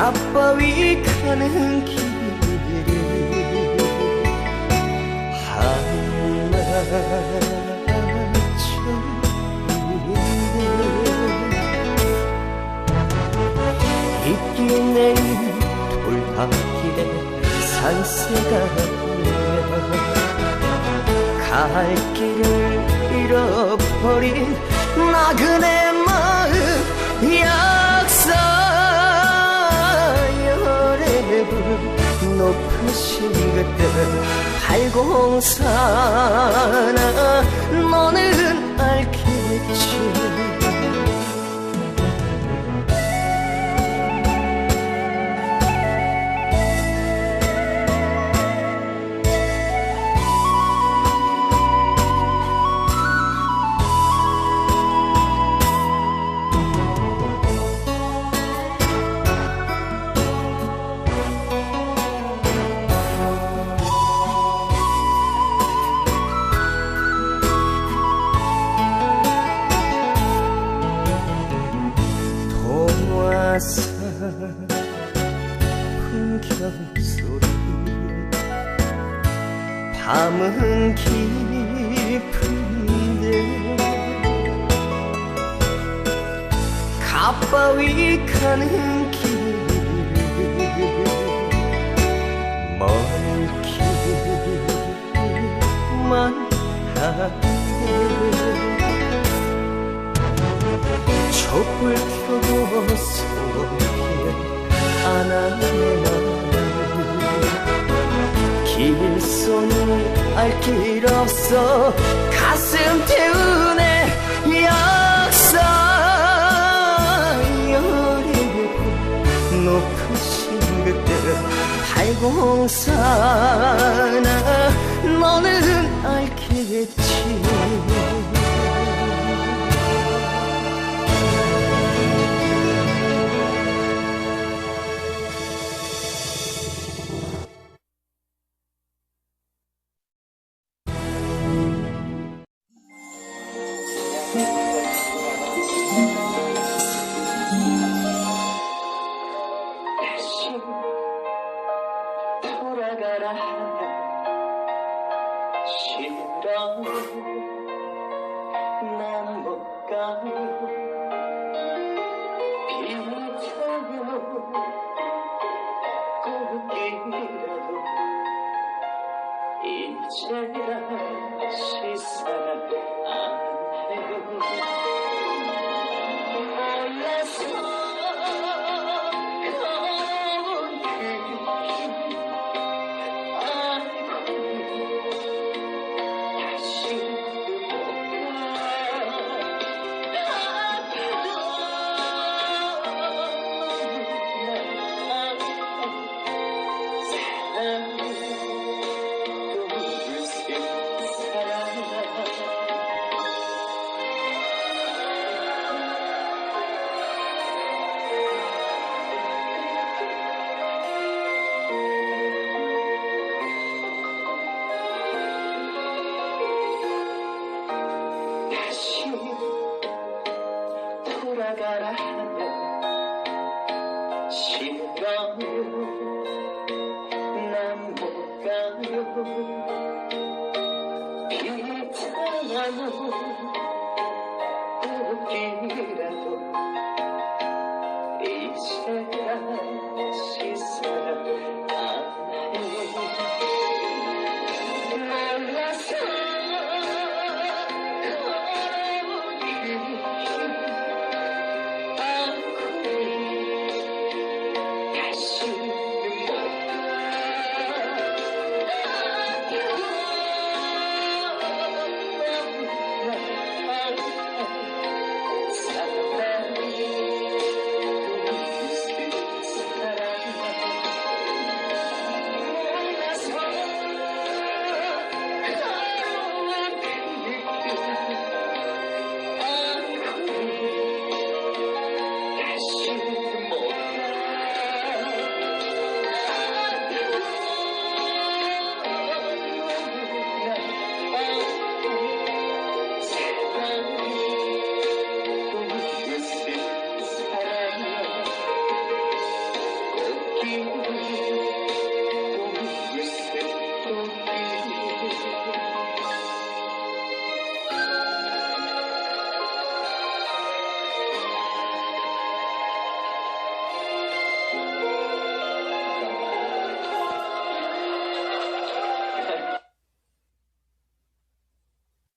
갓바위 가는 길을 한마처인데 있긴 내린 돌방길에 산새가 갈 길을 잃어버린 나그네 마음 약사열애불 높으신 그때 팔공사나 너는 알겠지. 풍경소리 밤은 깊은데 갓바위 가는 길을 먼 길만 하네. 촛불 켜고 소리에 안하네 길손이 알 길 없어 가슴 태우네 역사열애불 높으신 그때 팔공사나 너는 알겠지. 돌아가라 싫어 난 못 가요 비타요 꽃길이라도 이제야 시사를 안 해요. 몰라서 돌아가라 하면 싫어요 난 못 가요 비타요 꽃길이라도 이제야 시사